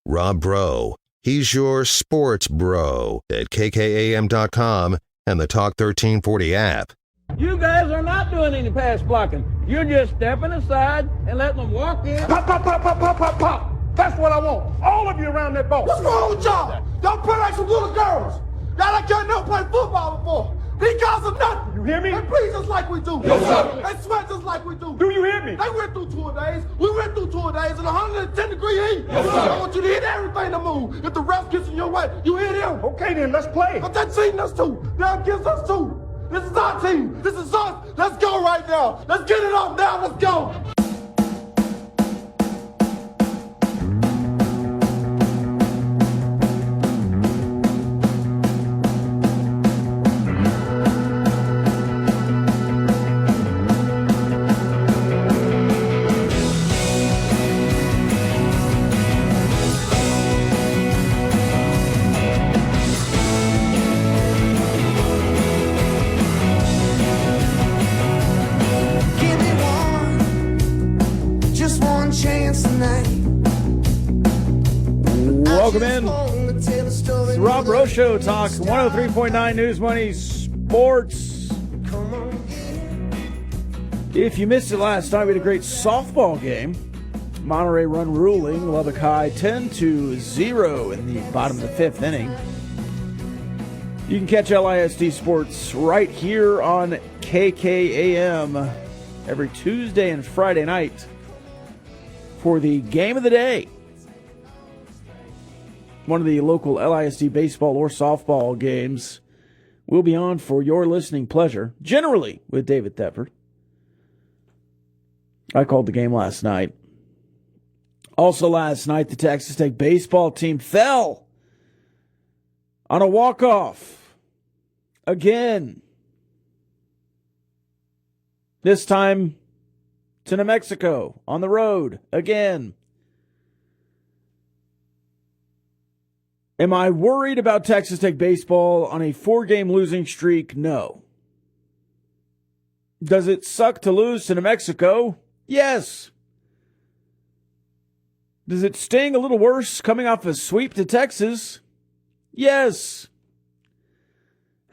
Rob Bro. He's your sports bro at kkam.com and the Talk 1340 app. You guys are not doing any pass blocking. You're just stepping aside and letting them walk in. Pop, pop, pop, pop, pop, pop, pop. That's what I want. All of you around that ball. What's wrong with y'all? Y'all play like some little girls. Y'all like y'all never played football before. These guys are nothing. You hear me? They breathe just like we do. Yes, sir. They sweat just like we do. Do you hear me? They went through 2 days. We went through 2 days in 110-degree heat. Yes, sir. I want you to hit everything to move. If the ref gets in your way, you hit him. Okay, then, let's play. But they're cheating us too. They're against us too. This is our team. This is us. Let's go right now. Let's get it off now. Let's go. Welcome in. It's the Rob Bro Show, Talk 103.9 News Money Sports. If you missed it last night, we had a great softball game. Monterey run ruling Lubbock High 10-0 in the bottom of the 5th inning. You can catch LISD Sports right here on KKAM every Tuesday and Friday night for the game of the day. One of the local LISD baseball or softball games will be on for your listening pleasure, generally with David Thetford. I called the game last night. Also last night, the Texas Tech baseball team fell on a walk-off again. This time to New Mexico on the road again. Am I worried about Texas Tech baseball on a 4-game losing streak? No. Does it suck to lose to New Mexico? Yes. Does it sting a little worse coming off a sweep to Texas? Yes.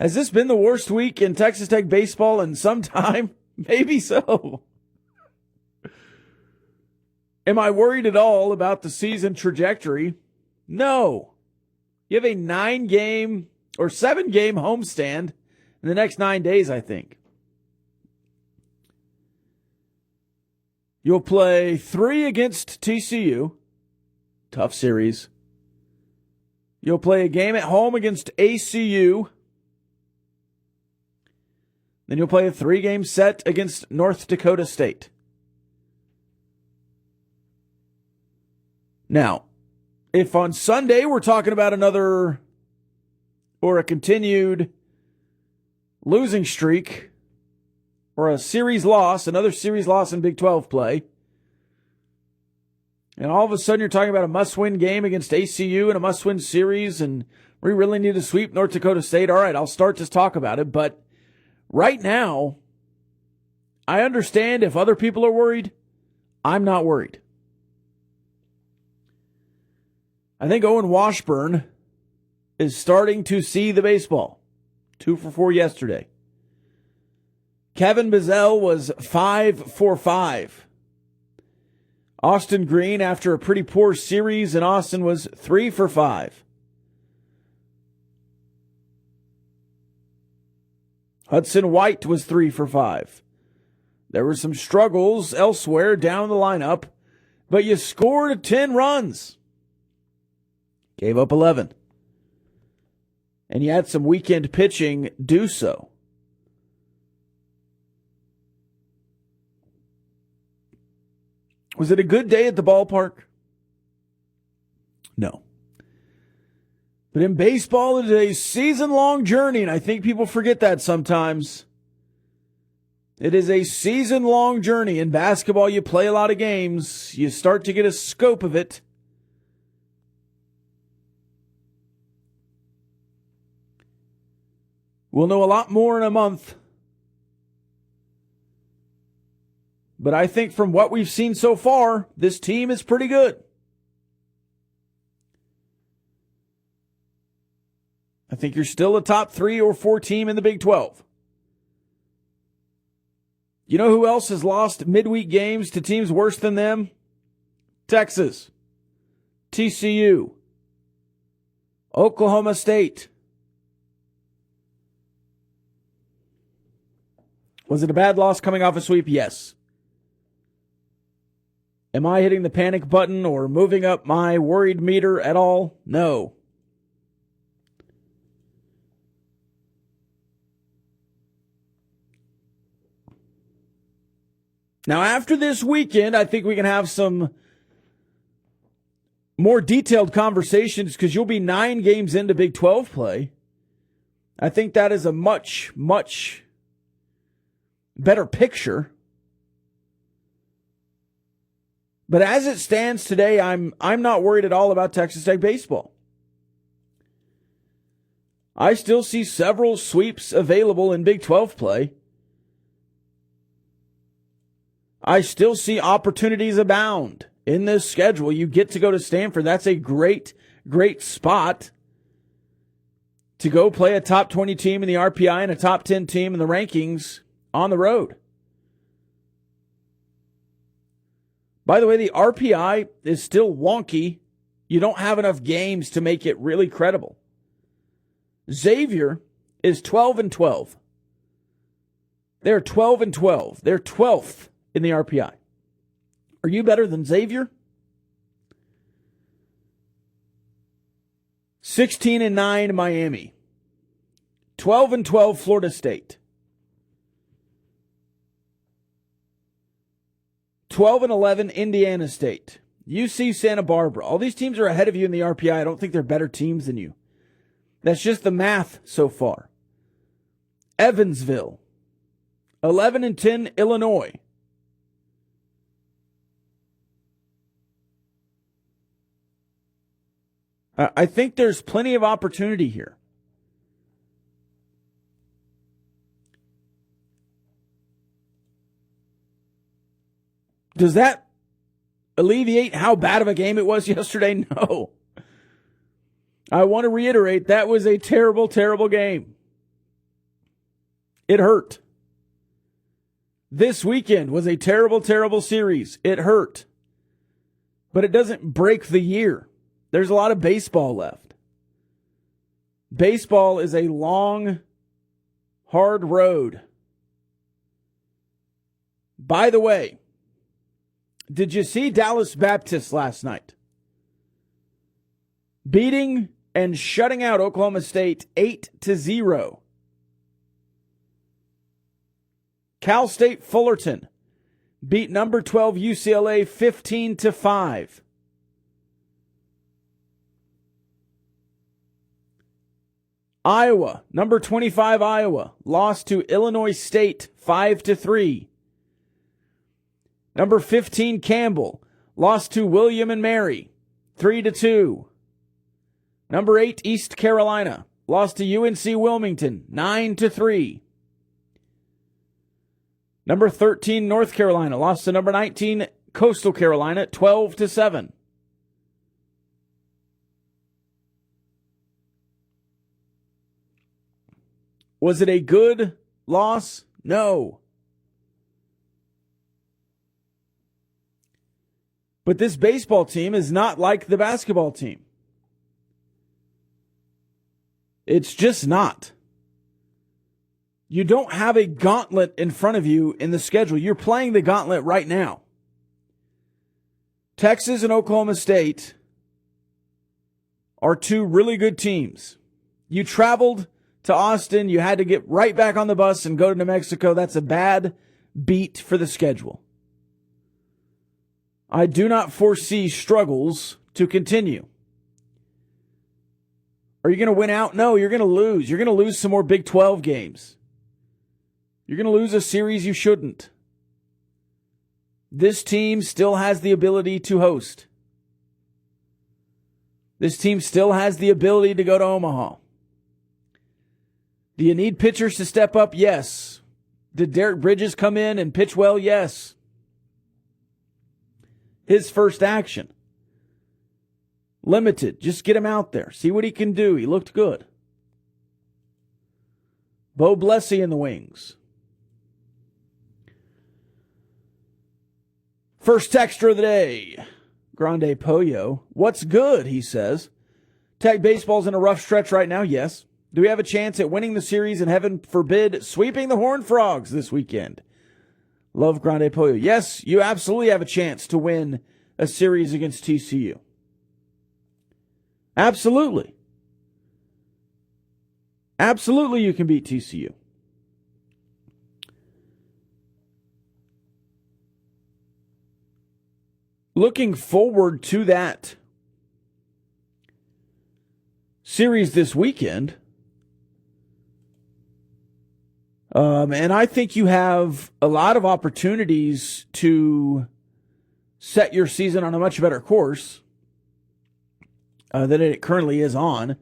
Has this been the worst week in Texas Tech baseball in some time? Maybe so. Am I worried at all about the season trajectory? No. You have a 9-game or 7-game homestand in the next 9 days, I think. You'll play 3 against TCU. Tough series. You'll play a game at home against ACU. Then you'll play a 3-game set against North Dakota State. Now, if on Sunday we're talking about another or a continued losing streak or a series loss, another series loss in Big 12 play, and all of a sudden you're talking about a must-win game against ACU and a must-win series and we really need to sweep North Dakota State, all right, I'll start to talk about it. But right now, I understand if other people are worried, I'm not worried. I think Owen Washburn is starting to see the baseball. 2 for 4 yesterday. Kevin Bizzell was 5 for 5. Austin Green, after a pretty poor series in Austin, was 3 for 5. Hudson White was 3 for 5. There were some struggles elsewhere down the lineup, but you scored 10 runs. Gave up 11. And you had some weekend pitching do so. Was it a good day at the ballpark? No. But in baseball, it is a season-long journey, and I think people forget that sometimes. It is a season-long journey. In basketball, you play a lot of games. You start to get a scope of it. We'll know a lot more in a month. But I think from what we've seen so far, this team is pretty good. I think you're still a top 3 or 4 team in the Big 12. You know who else has lost midweek games to teams worse than them? Texas, TCU, Oklahoma State. Was it a bad loss coming off a sweep? Yes. Am I hitting the panic button or moving up my worried meter at all? No. Now, after this weekend, I think we can have some more detailed conversations because you'll be 9 games into Big 12 play. I think that is a much, much better picture. But as it stands today, I'm not worried at all about Texas Tech baseball. I still see several sweeps available in Big 12 play. I still see opportunities abound in this schedule. You get to go to Stanford. That's a great, great spot to go play a top 20 team in the RPI and a top 10 team in the rankings on the road. By the way, the RPI is still wonky. You don't have enough games to make it really credible. Xavier is 12-12. They're 12-12. They're 12th in the RPI. Are you better than Xavier? 16-9 Miami. 12-12 Florida State. 12-11 Indiana State. UC Santa Barbara. All these teams are ahead of you in the RPI. I don't think they're better teams than you. That's just the math so far. Evansville. 11-10 Illinois. I think there's plenty of opportunity here. Does that alleviate how bad of a game it was yesterday? No. I want to reiterate, that was a terrible, terrible game. It hurt. This weekend was a terrible, terrible series. It hurt. But it doesn't break the year. There's a lot of baseball left. Baseball is a long, hard road. By the way, did you see Dallas Baptist last night? Beating and shutting out Oklahoma State 8-0. Cal State Fullerton beat number 12 UCLA 15-5. Iowa, number 25 Iowa, lost to Illinois State 5-3. Number 15 Campbell lost to William and Mary 3-2. Number 8 East Carolina lost to UNC Wilmington 9-3. Number 13 North Carolina lost to number 19 Coastal Carolina 12-7. Was it a good loss? No. But this baseball team is not like the basketball team. It's just not. You don't have a gauntlet in front of you in the schedule. You're playing the gauntlet right now. Texas and Oklahoma State are 2 really good teams. You traveled to Austin. You had to get right back on the bus and go to New Mexico. That's a bad beat for the schedule. I do not foresee struggles to continue. Are you going to win out? No, you're going to lose. You're going to lose some more Big 12 games. You're going to lose a series you shouldn't. This team still has the ability to host. This team still has the ability to go to Omaha. Do you need pitchers to step up? Yes. Did Derek Bridges come in and pitch well? Yes. His first action. Limited. Just get him out there. See what he can do. He looked good. Bo Blessy and the Wings. First texter of the day, Grande Pollo. What's good, he says. Tech baseball's in a rough stretch right now, yes. Do we have a chance at winning the series and, heaven forbid, sweeping the Horned Frogs this weekend? Love Grande Pollo. Yes, you absolutely have a chance to win a series against TCU. Absolutely. Absolutely you can beat TCU. Looking forward to that series this weekend. And I think you have a lot of opportunities to set your season on a much better course than it currently is on.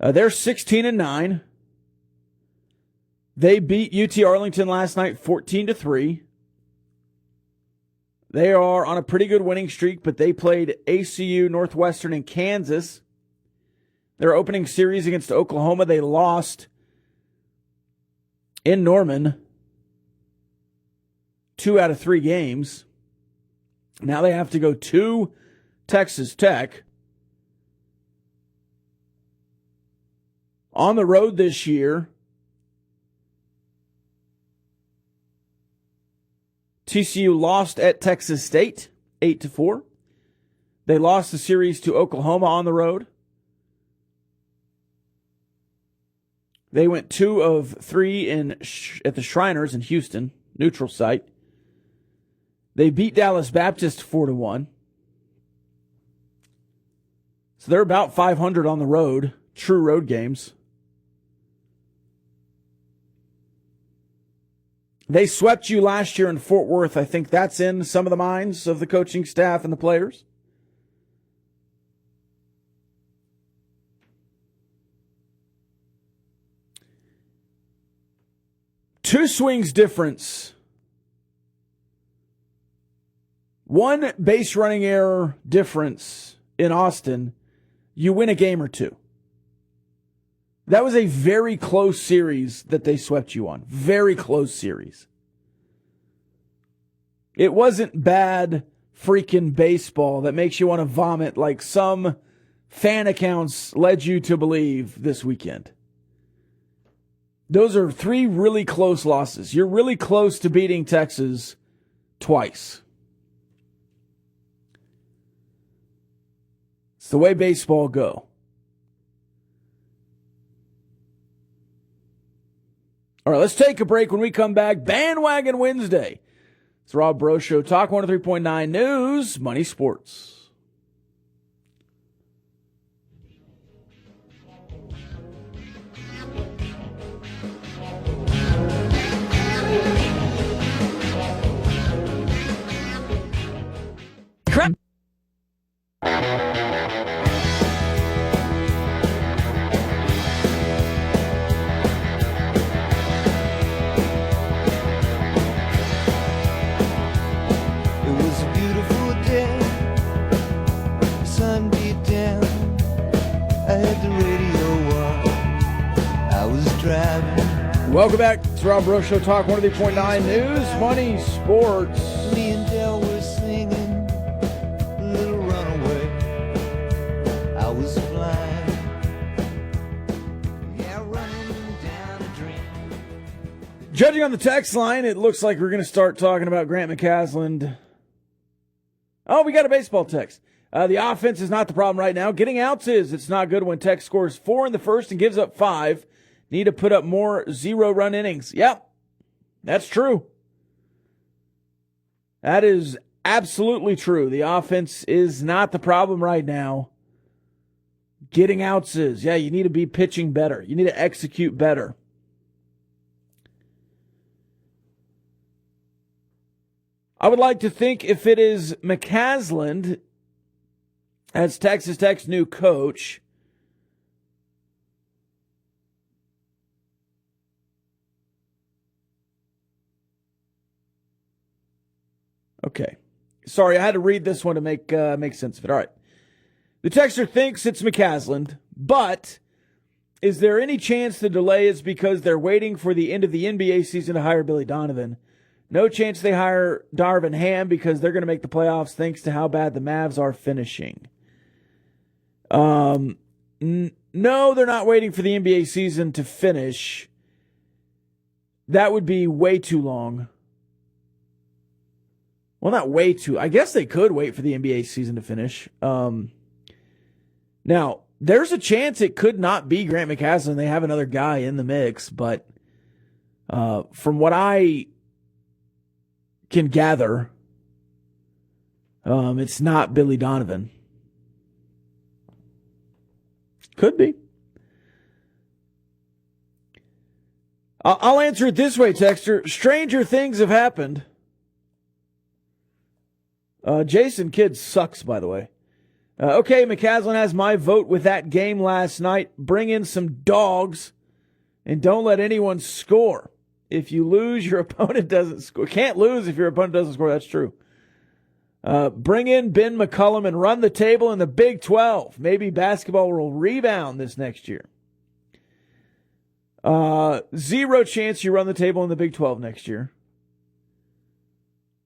They're 16-9. They beat UT Arlington last night 14-3. They are on a pretty good winning streak, but they played ACU, Northwestern, and Kansas. Their opening series against Oklahoma, they lost in Norman 2 out of 3 games. Now they have to go to Texas Tech. On the road this year, TCU lost at Texas State 8-4. They lost the series to Oklahoma on the road. They went 2 of 3 at the Shriners in Houston, neutral site. They beat Dallas Baptist 4-1. So they're about 500 on the road, true road games. They swept you last year in Fort Worth. I think that's in some of the minds of the coaching staff and the players. Two swings difference. One base running error difference in Austin. You win a game or two. That was a very close series that they swept you on. Very close series. It wasn't bad freaking baseball that makes you want to vomit like some fan accounts led you to believe this weekend. Those are 3 really close losses. You're really close to beating Texas twice. It's the way baseball go. All right, let's take a break. When we come back, Bandwagon Wednesday. It's Rob Bro Show, Talk 103.9 News, Money Sports. Crap. Welcome back. It's Rob Bro Show, Talk 103.9 News, Money, Sports. Me and Del were singing Little Runaway. I was flying, yeah, running down a dream. Judging on the text line, it looks like we're going to start talking about Grant McCasland. Oh, we got a baseball text. The offense is not the problem right now. Getting outs is. It's not good when Tech scores 4 in the first and gives up 5. Need to put up more 0-run innings. Yep, that's true. That is absolutely true. The offense is not the problem right now. Getting outs is. Yeah, you need to be pitching better. You need to execute better. I would like to think if it is McCasland as Texas Tech's new coach, okay. Sorry, I had to read this one to make sense of it. All right. The texter thinks it's McCasland, but Is there any chance the delay is because they're waiting for the end of the NBA season to hire Billy Donovan? No chance they hire Darvin Ham because they're going to make the playoffs thanks to how bad the Mavs are finishing. No, they're not waiting for the NBA season to finish. That would be way too long. Well, not way too. I guess they could wait for the NBA season to finish. Now, there's a chance it could not be Grant McCasland. They have another guy in the mix, but from what I can gather, it's not Billy Donovan. Could be. I'll answer it this way, Texter. Stranger things have happened. Jason Kidd sucks, by the way. Okay, McCasland has my vote with that game last night. Bring in some dogs and don't let anyone score. If you lose, your opponent doesn't score. Can't lose if your opponent doesn't score. That's true. Bring in Ben McCollum and run the table in the Big 12. Maybe basketball will rebound this next year. Zero chance you run the table in the Big 12 next year.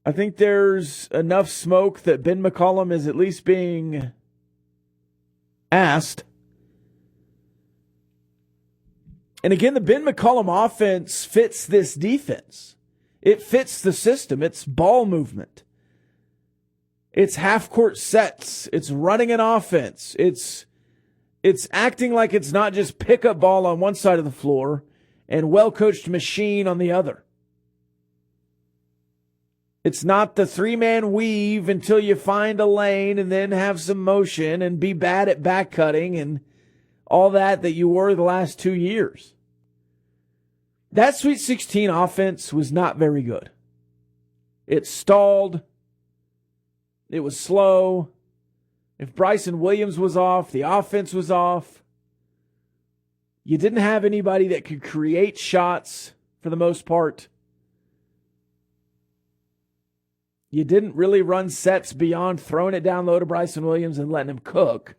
I think there's enough smoke that Ben McCollum is at least being asked. And again, the Ben McCollum offense fits this defense. It fits the system. It's ball movement. It's half-court sets. It's running an offense. It's acting like it's not just pick-up ball on one side of the floor and well-coached machine on the other. It's not the three-man weave until you find a lane and then have some motion and be bad at back cutting and all that you were the last 2 years. That Sweet 16 offense was not very good. It stalled. It was slow. If Bryson Williams was off, the offense was off. You didn't have anybody that could create shots for the most part. You didn't really run sets beyond throwing it down low to Bryson Williams and letting him cook.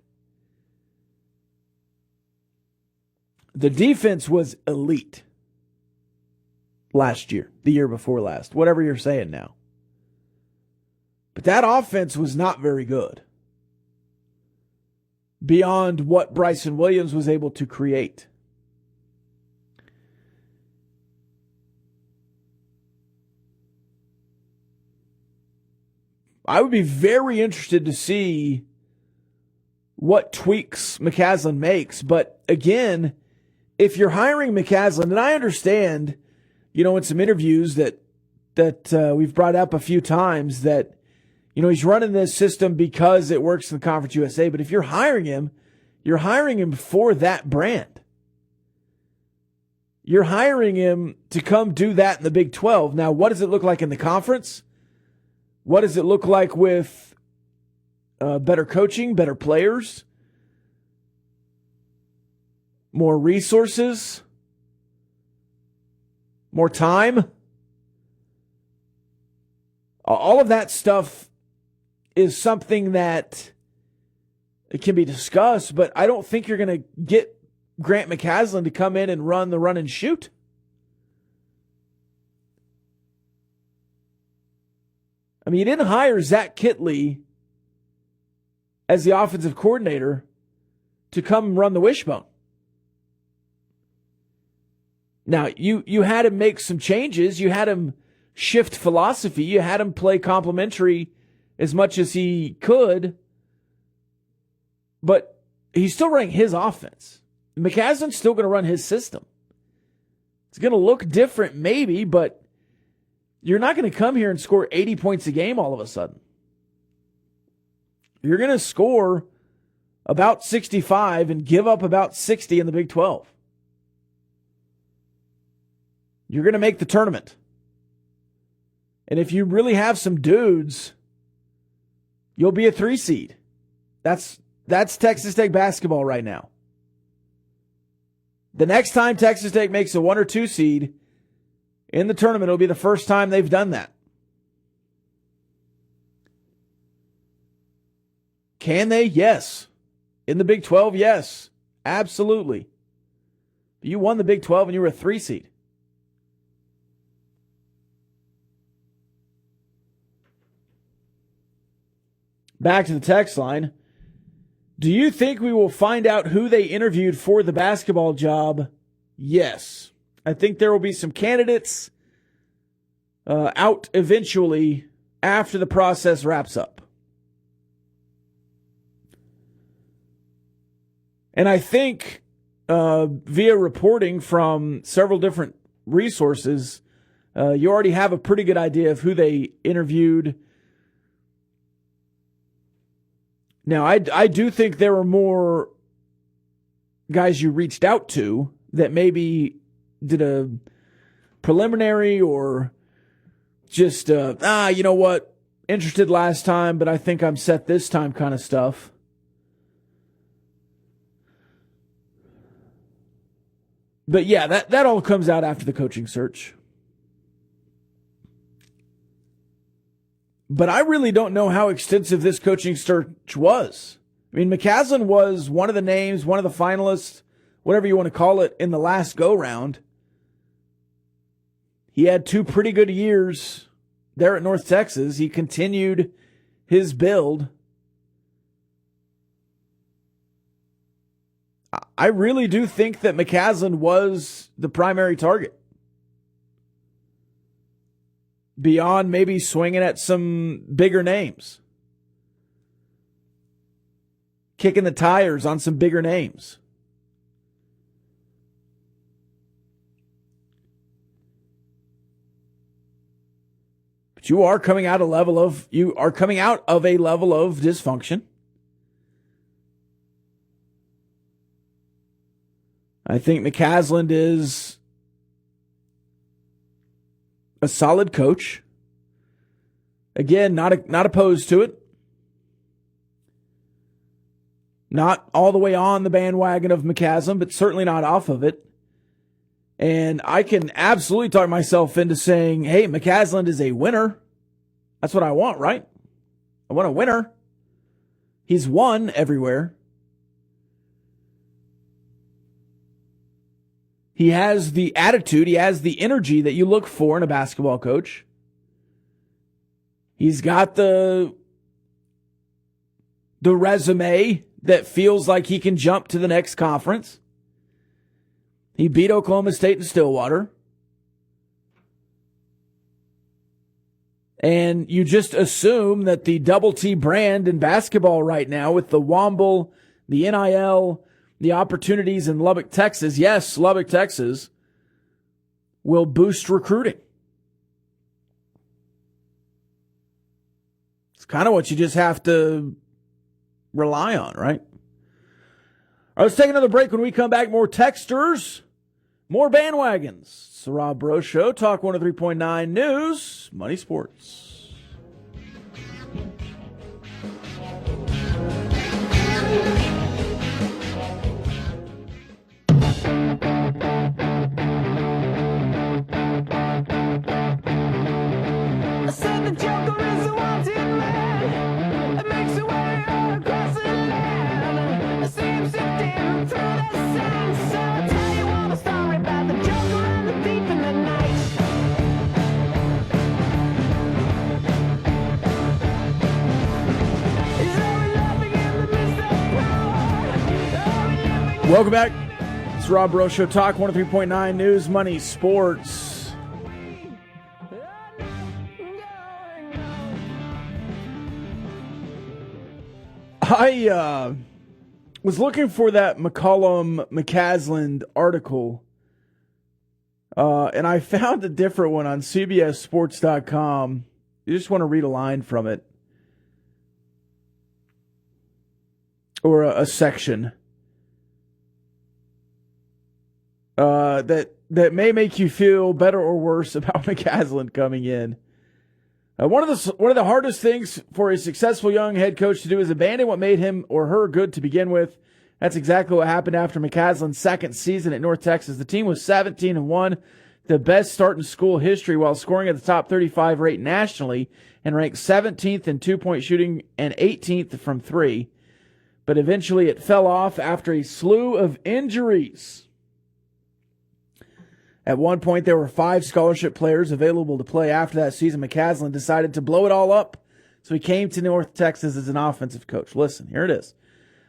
The defense was elite last year, the year before last, whatever you're saying now. But that offense was not very good beyond what Bryson Williams was able to create. I would be very interested to see what tweaks McCasland makes. But again, if you're hiring McCasland, and I understand, in some interviews that we've brought up a few times that, he's running this system because it works in the Conference USA. But if you're hiring him for that brand. You're hiring him to come do that in the Big 12. Now, what does it look like in the conference? What does it look like with better coaching, better players, more resources, more time? All of that stuff is something that it can be discussed, but I don't think you're going to get Grant McCasland to come in and run the run and shoot. I mean, you didn't hire Zach Kitley as the offensive coordinator to come run the wishbone. Now, you had him make some changes. You had him shift philosophy. You had him play complementary as much as he could. But he's still running his offense. McCasland's still going to run his system. It's going to look different maybe, but you're not going to come here and score 80 points a game all of a sudden. You're going to score about 65 and give up about 60 in the Big 12. You're going to make the tournament. And if you really have some dudes, you'll be a 3 seed. That's Texas Tech basketball right now. The next time Texas Tech makes a 1 or 2 seed in the tournament, it'll be the first time they've done that. Can they? Yes. In the Big 12, yes. Absolutely. You won the Big 12 and you were a 3 seed. Back to the text line. Do you think we will find out who they interviewed for the basketball job? Yes. I think there will be some candidates out eventually after the process wraps up. And I think via reporting from several different resources, you already have a pretty good idea of who they interviewed. Now, I do think there were more guys you reached out to that maybe did a preliminary or just, you know what, interested last time, but I think I'm set this time kind of stuff. But yeah, that all comes out after the coaching search. But I really don't know how extensive this coaching search was. I mean, McCasland was one of the names, one of the finalists, whatever you want to call it, in the last go-round. He had 2 pretty good years there at North Texas. He continued his build. I really do think that McCasland was the primary target. Beyond maybe swinging at some bigger names. Kicking the tires on some bigger names. But you are coming out of a level of dysfunction. I think McCasland is a solid coach. Again, not opposed to it. Not all the way on the bandwagon of McCasland, but certainly not off of it. And I can absolutely talk myself into saying, hey, McCasland is a winner. That's what I want, right? I want a winner. He's won everywhere. He has the attitude, he has the energy that you look for in a basketball coach. He's got the resume that feels like he can jump to the next conference. He beat Oklahoma State in Stillwater. And you just assume that the Double T brand in basketball right now with the Womble, the NIL, the opportunities in Lubbock, Texas, yes, Lubbock, Texas, will boost recruiting. It's kind of what you just have to rely on, right? All right, let's take another break. When we come back, more texters, more bandwagons. It's the Rob Bro Show, Talk 103.9 News, Money Sports. Welcome back. It's Rob Bro Show, Talk 103.9 News, Money, Sports. I was looking for that McCollum-McCasland article, and I found a different one on CBSSports.com. You just want to read a line from it, or a section. That may make you feel better or worse about McCasland coming in. One of the hardest things for a successful young head coach to do is abandon what made him or her good to begin with. That's exactly what happened after McCasland's second season at North Texas. The team was 17-1, the best start in school history, while scoring at the top 35 rate nationally and ranked 17th in two-point shooting and 18th from three. But eventually it fell off after a slew of injuries. At one point, there were 5 scholarship players available to play. After that season, McCasland decided to blow it all up, so he came to North Texas as an offensive coach. Listen, here it is.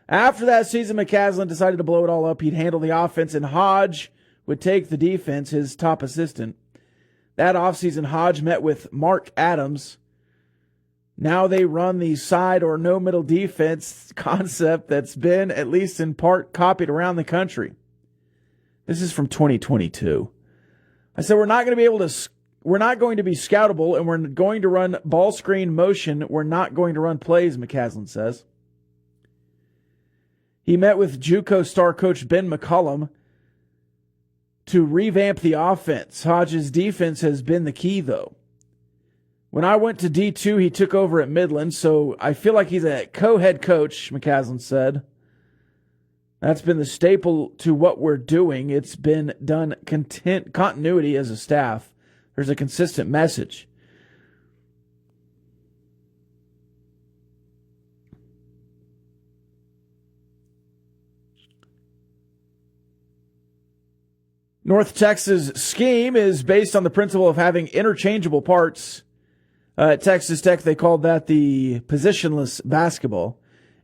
After that season, McCasland decided to blow it all up. He'd handle the offense, and Hodge would take the defense, his top assistant. That offseason, Hodge met with Mark Adams. Now they run the side or no middle defense concept that's been, at least in part, copied around the country. This is from 2022. I said we're not going to be scoutable, and we're going to run ball screen motion. We're not going to run plays, McCasland says. He met with JUCO star coach Ben McCollum to revamp the offense. Hodge's defense has been the key, though. When I went to D2, he took over at Midland, so I feel like he's a co-head coach, McCasland said. That's been the staple to what we're doing. It's been done continuity as a staff. There's a consistent message. North Texas' scheme is based on the principle of having interchangeable parts. At Texas Tech, they called that the positionless basketball.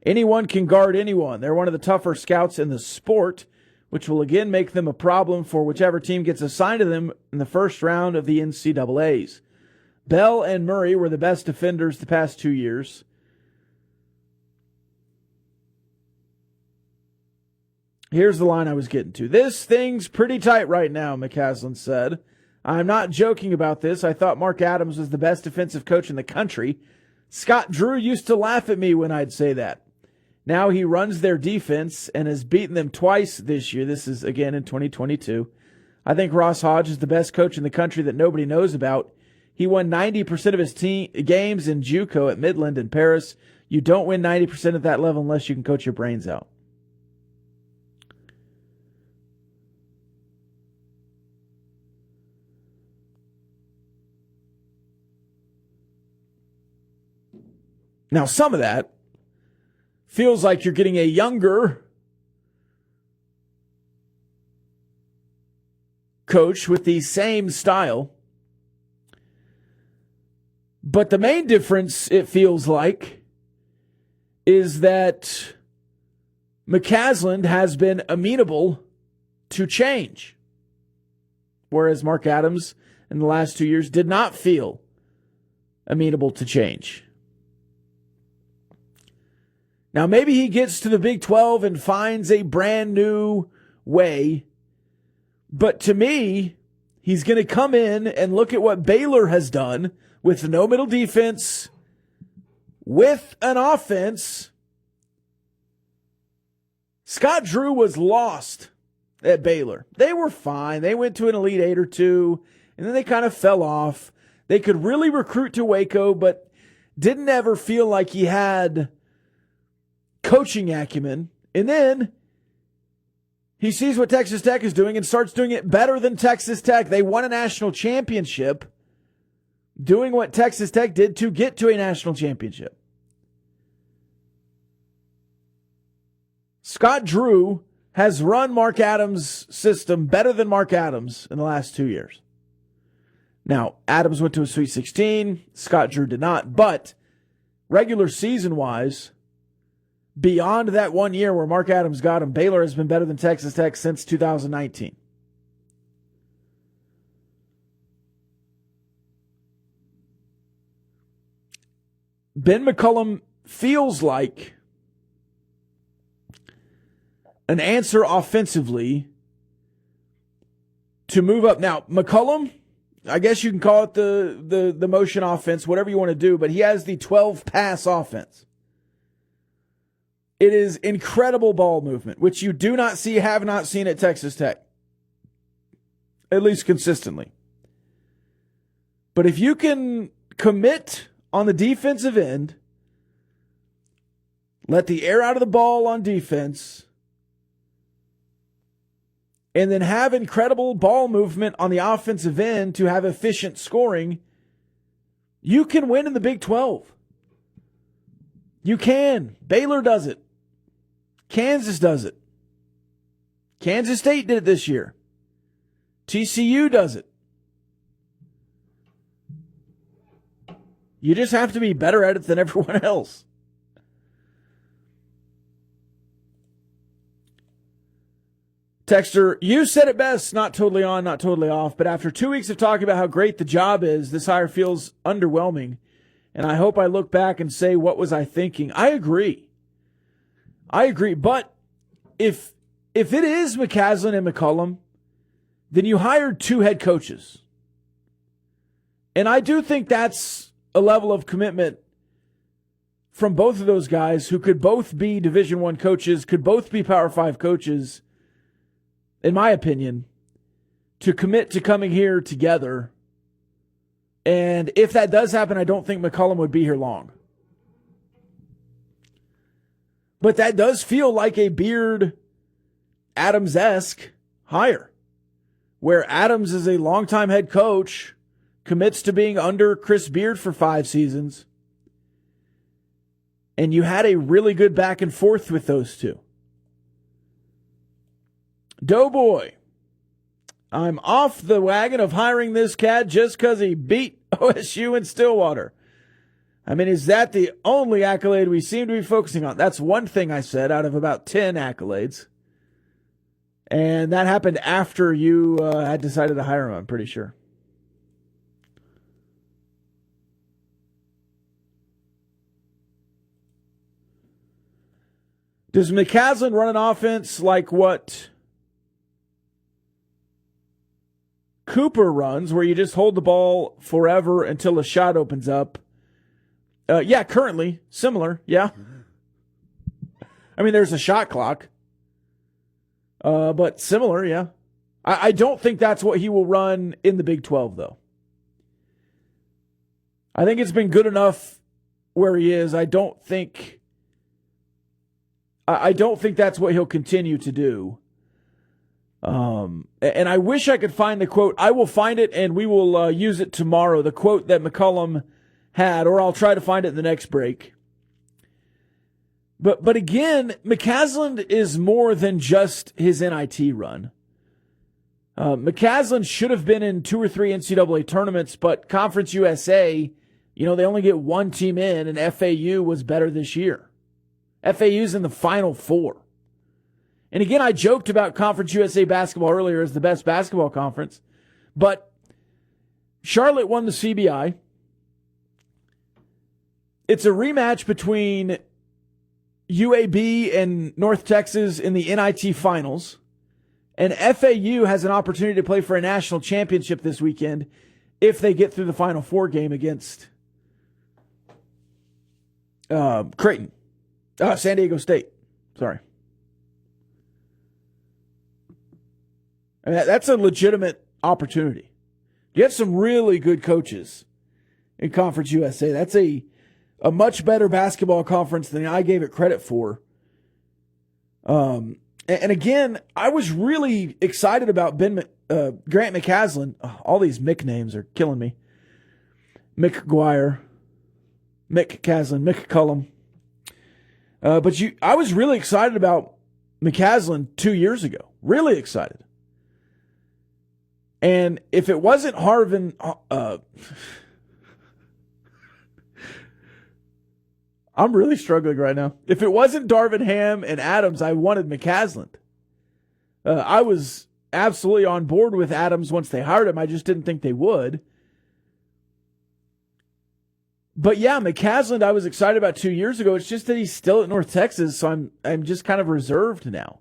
Anyone can guard anyone. They're one of the tougher scouts in the sport, which will again make them a problem for whichever team gets assigned to them in the first round of the NCAAs. Bell and Murray were the best defenders the past 2 years. Here's the line I was getting to. This thing's pretty tight right now, McCasland said. I'm not joking about this. I thought Mark Adams was the best defensive coach in the country. Scott Drew used to laugh at me when I'd say that. Now he runs their defense and has beaten them twice this year. This is, again, in 2022. I think Ross Hodge is the best coach in the country that nobody knows about. He won 90% of his games in JUCO at Midland and Paris. You don't win 90% at that level unless you can coach your brains out. Now, some of that feels like you're getting a younger coach with the same style. But the main difference, it feels like, is that McCasland has been amenable to change, whereas Mark Adams in the last 2 years did not feel amenable to change. Now, maybe he gets to the Big 12 and finds a brand new way. But to me, he's going to come in and look at what Baylor has done with no middle defense, with an offense. Scott Drew was lost at Baylor. They were fine. They went to an Elite Eight or two, and then they kind of fell off. They could really recruit to Waco, but didn't ever feel like he had coaching acumen. And then he sees what Texas Tech is doing and starts doing it better than Texas Tech. They won a national championship doing what Texas Tech did to get to a national championship. Scott Drew has run Mark Adams' system better than Mark Adams in the last 2 years. Now, Adams went to a Sweet 16. Scott Drew did not. But regular season-wise, beyond that 1 year where Mark Adams got him, Baylor has been better than Texas Tech since 2019. Ben McCollum feels like an answer offensively to move up. Now, McCollum, I guess you can call it the motion offense, whatever you want to do, but he has the 12-pass offense. It is incredible ball movement, which you have not seen at Texas Tech, at least consistently. But if you can commit on the defensive end, let the air out of the ball on defense, and then have incredible ball movement on the offensive end to have efficient scoring, you can win in the Big 12. You can. Baylor does it. Kansas does it. Kansas State did it this year. TCU does it. You just have to be better at it than everyone else. Texter, you said it best, not totally on, not totally off, but after 2 weeks of talking about how great the job is, this hire feels underwhelming, and I hope I look back and say, what was I thinking? I agree, but if it is McCasland and McCollum, then you hired 2 head coaches. And I do think that's a level of commitment from both of those guys who could both be Division I coaches, could both be Power 5 coaches, in my opinion, to commit to coming here together. And if that does happen, I don't think McCollum would be here long. But that does feel like a Beard Adams-esque hire, where Adams is a longtime head coach, commits to being under Chris Beard for 5 seasons, and you had a really good back and forth with those two. Doughboy, I'm off the wagon of hiring this cat just because he beat OSU in Stillwater. I mean, is that the only accolade we seem to be focusing on? That's one thing I said out of about 10 accolades. And that happened after you had decided to hire him, I'm pretty sure. Does McCasland run an offense like what Cooper runs, where you just hold the ball forever until a shot opens up? Yeah, currently. Similar, yeah. I mean, there's a shot clock. But similar, yeah. I don't think that's what he will run in the Big 12, though. I think it's been good enough where he is. I don't think that's what he'll continue to do. And I wish I could find the quote. I will find it, and we will use it tomorrow, the quote that McCollum had, or I'll try to find it in the next break. But again, McCasland is more than just his NIT run. McCasland should have been in 2 or 3 NCAA tournaments, but Conference USA, they only get 1 team in, and FAU was better this year. FAU's in the Final 4. And again, I joked about Conference USA basketball earlier as the best basketball conference, but Charlotte won the CBI. It's a rematch between UAB and North Texas in the NIT finals. And FAU has an opportunity to play for a national championship this weekend if they get through the Final 4 game against Creighton. San Diego State. Sorry. I mean, that's a legitimate opportunity. You have some really good coaches in Conference USA. That's a much better basketball conference than I gave it credit for. And again, I was really excited about Grant McCasland. Oh, all these Mick names are killing me. Mick Guire, Mick Caslin, Mick Cullum. I was really excited about McCasland 2 years ago. Really excited. And if it wasn't Harvin, I'm really struggling right now. If it wasn't Darvin Ham and Adams, I wanted McCasland. I was absolutely on board with Adams once they hired him. I just didn't think they would. But yeah, McCasland I was excited about 2 years ago. It's just that he's still at North Texas, so I'm just kind of reserved now.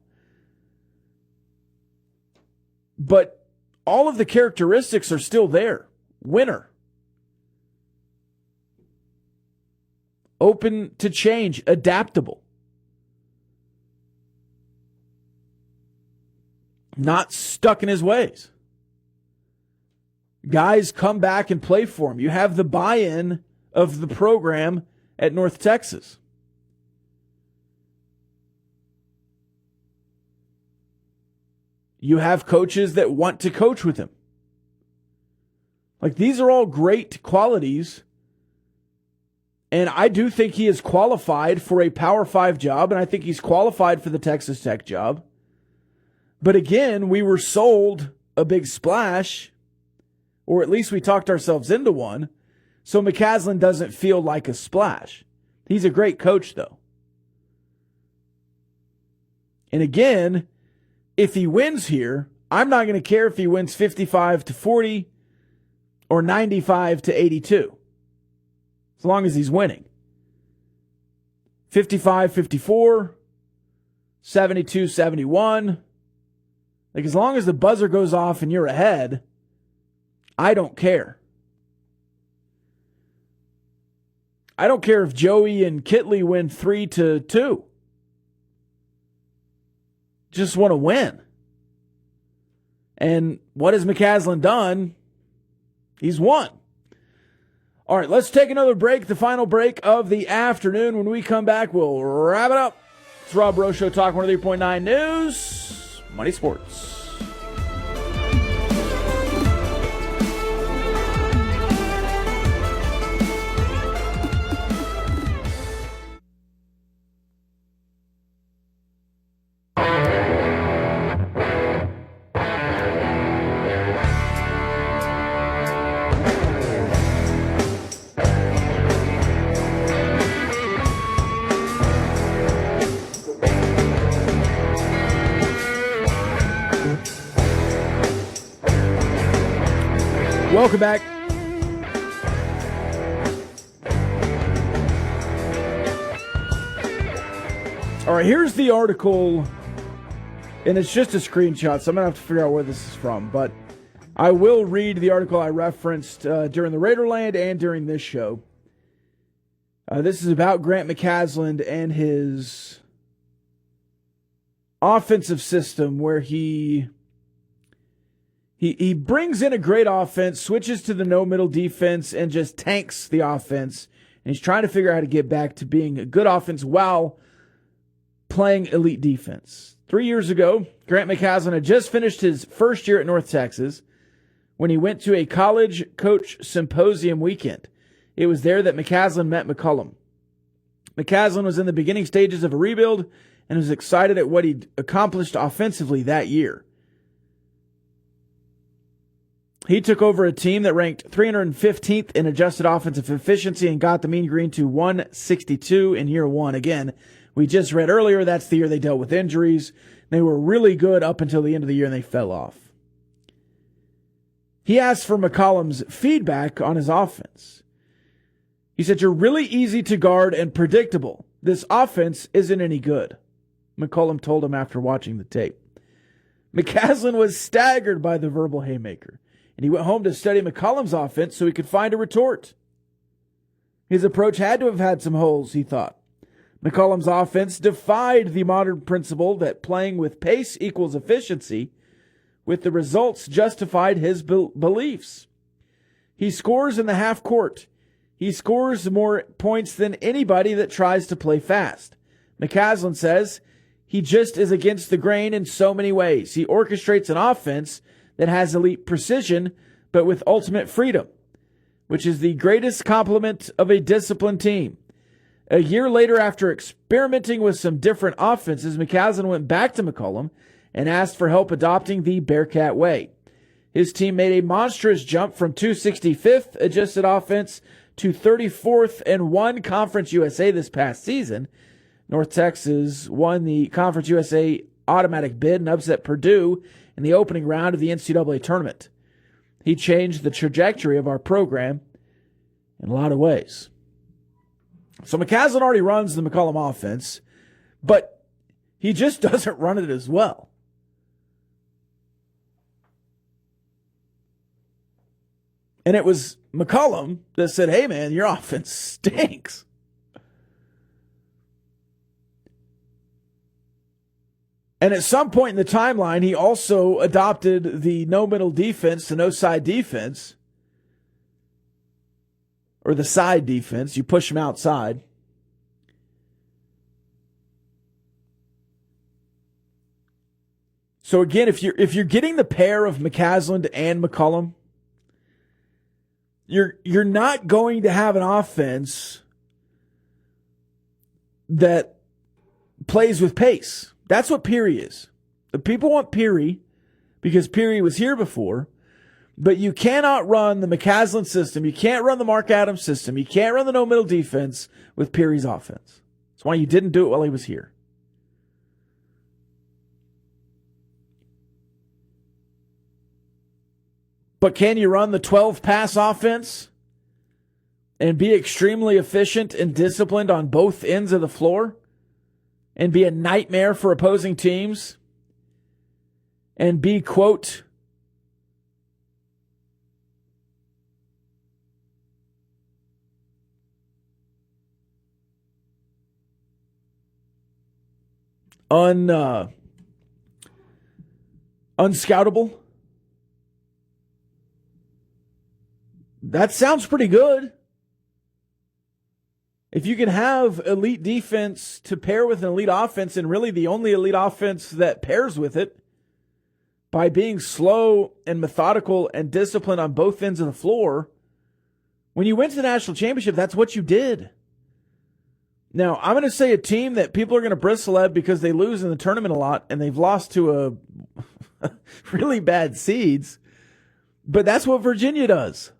But all of the characteristics are still there. Winner. Open to change. Adaptable. Not stuck in his ways. Guys come back and play for him. You have the buy-in of the program at North Texas. You have coaches that want to coach with him. Like, these are all great qualities. And I do think he is qualified for a Power 5 job, and I think he's qualified for the Texas Tech job. But again, we were sold a big splash, or at least we talked ourselves into one, so McCasland doesn't feel like a splash. He's a great coach, though. And again, if he wins here, I'm not going to care if he wins 55-40 or 95-82, as long as he's winning. 55-54, 72-71. Like, as long as the buzzer goes off and you're ahead, I don't care. I don't care if Joey and Kitley win 3-2. Just want to win. And what has McCasland done? He's won. All right, let's take another break, the final break of the afternoon. When we come back, we'll wrap it up. It's Rob Rowe Show, Talk 103.9 News, Money Sports. Welcome back. All right, here's the article, and it's just a screenshot, so I'm going to have to figure out where this is from, but I will read the article I referenced during the Raiderland and during this show. This is about Grant McCasland and his offensive system, where he brings in a great offense, switches to the no-middle defense, and just tanks the offense. And he's trying to figure out how to get back to being a good offense while playing elite defense. 3 years ago, Grant McCasland had just finished his first year at North Texas when he went to a college coach symposium weekend. It was there that McCasland met McCollum. McCasland was in the beginning stages of a rebuild and was excited at what he'd accomplished offensively that year. He took over a team that ranked 315th in adjusted offensive efficiency and got the Mean Green to 162 in year one. Again, we just read earlier, that's the year they dealt with injuries. They were really good up until the end of the year, and they fell off. He asked for McCollum's feedback on his offense. He said, "You're really easy to guard and predictable. This offense isn't any good," McCollum told him after watching the tape. McCasland was staggered by the verbal haymaker, and he went home to study McCollum's offense so he could find a retort. His approach had to have had some holes, he thought. McCollum's offense defied the modern principle that playing with pace equals efficiency, with the results justified his beliefs. He scores in the half court. He scores more points than anybody that tries to play fast. McCasland says he just is against the grain in so many ways. He orchestrates an offense that has elite precision, but with ultimate freedom, which is the greatest compliment of a disciplined team. A year later, after experimenting with some different offenses, McCasland went back to McCollum and asked for help adopting the Bearcat way. His team made a monstrous jump from 265th adjusted offense to 34th and won Conference USA this past season. North Texas won the Conference USA automatic bid and upset Purdue in the opening round of the NCAA tournament. He changed the trajectory of our program in a lot of ways. So McCasland already runs the McCollum offense, but he just doesn't run it as well. And it was McCollum that said, "Hey man, your offense stinks." And at some point in the timeline, he also adopted the no-middle defense, the no-side defense, or the side defense. You push him outside. So again, if you're getting the pair of McCasland and McCollum, you're not going to have an offense that plays with pace. That's what Peary is. The people want Peary, because Peary was here before. But you cannot run the McCasland system. You can't run the Mark Adams system. You can't run the no-middle defense with Peary's offense. That's why you didn't do it while he was here. But can you run the 12-pass offense and be extremely efficient and disciplined on both ends of the floor and be a nightmare for opposing teams and be, quote, unscoutable? That sounds pretty good. If you can have elite defense to pair with an elite offense, and really the only elite offense that pairs with it, by being slow and methodical and disciplined on both ends of the floor, when you went to the national championship, that's what you did. Now, I'm going to say a team that people are going to bristle at because they lose in the tournament a lot and they've lost to a really bad seeds, but that's what Virginia does.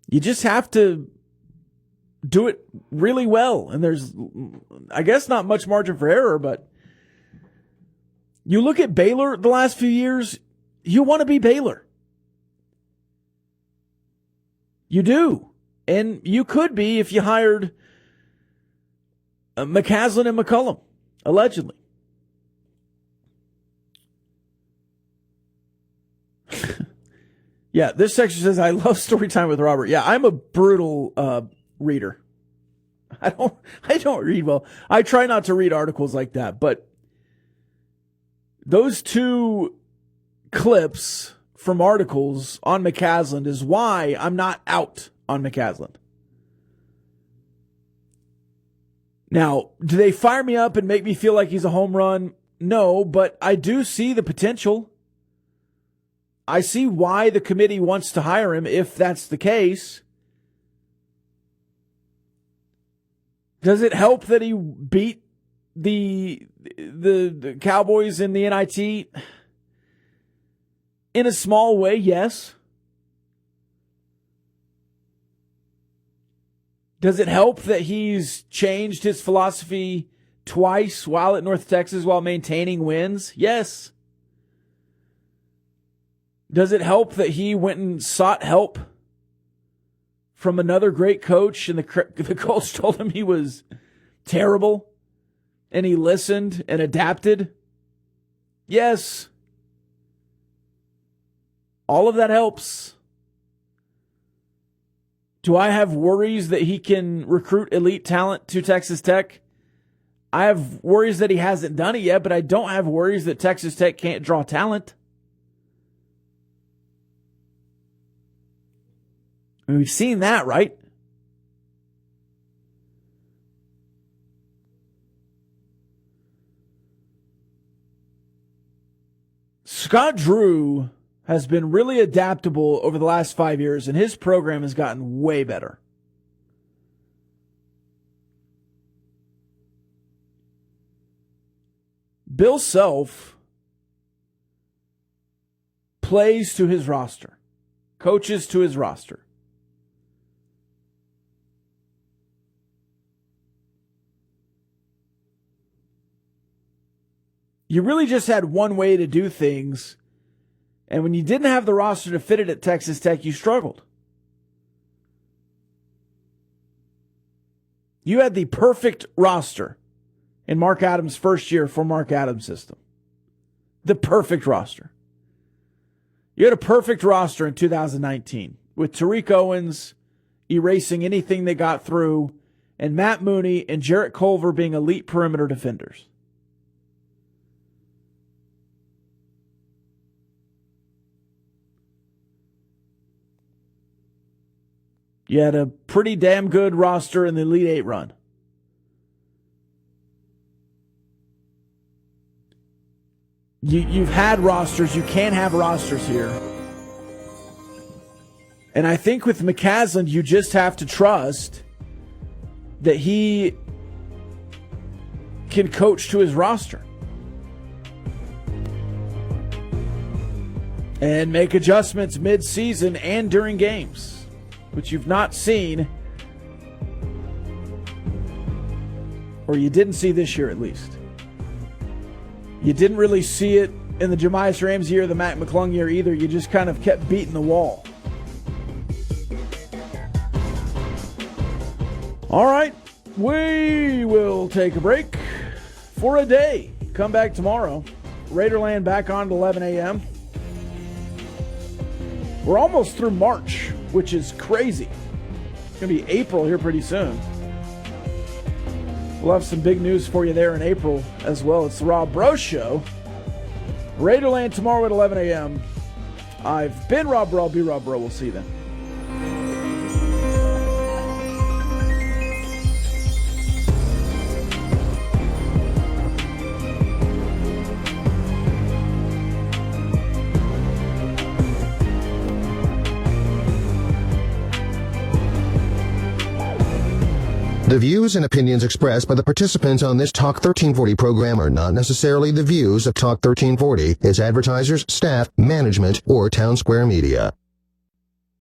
You just have to do it really well. And there's, I guess, not much margin for error, but you look at Baylor the last few years, you want to be Baylor. You do. And you could be if you hired McCasland and McCullum, allegedly. Yeah, this section says, I love story time with Robert. Yeah, I'm a brutal reader. I don't read well. I try not to read articles like that, but those two clips from articles on McCasland is why I'm not out on McCasland. Now, do they fire me up and make me feel like he's a home run? No, but I do see the potential. I see why the committee wants to hire him if that's the case. Does it help that he beat the Cowboys in the NIT? In a small way, yes. Does it help that he's changed his philosophy twice while at North Texas while maintaining wins? Yes. Does it help that he went and sought help from another great coach and the coach told him he was terrible and he listened and adapted? Yes. All of that helps. Do I have worries that he can recruit elite talent to Texas Tech? I have worries that he hasn't done it yet, but I don't have worries that Texas Tech can't draw talent. I mean, we've seen that, right? Scott Drew has been really adaptable over the last 5 years, and his program has gotten way better. Bill Self plays to his roster, coaches to his roster. You really just had one way to do things, and when you didn't have the roster to fit it at Texas Tech, you struggled. You had the perfect roster in Mark Adams' first year for Mark Adams' system. The perfect roster. You had a perfect roster in 2019 with Tariq Owens erasing anything they got through and Matt Mooney and Jarrett Culver being elite perimeter defenders. You had a pretty damn good roster in the Elite Eight run. You've had rosters. You can't have rosters here. And I think with McCasland, you just have to trust that he can coach to his roster and make adjustments mid-season and during games, which you've not seen, or you didn't see this year at least. You didn't really see it in the Jahmias Ramsey year, the Mac McClung year either. You just kind of kept beating the wall. All right, we will take a break for a day. Come back tomorrow. Raiderland back on at 11 a.m. We're almost through March, which is crazy. It's going to be April here pretty soon. We'll have some big news for you there in April as well. It's the Rob Breaux Show. Raiderland tomorrow at 11 a.m. I've been Rob Breaux. I'll be Rob Breaux. We'll see you then. The views and opinions expressed by the participants on this Talk 1340 program are not necessarily the views of Talk 1340, its advertisers, staff, management, or Town Square Media.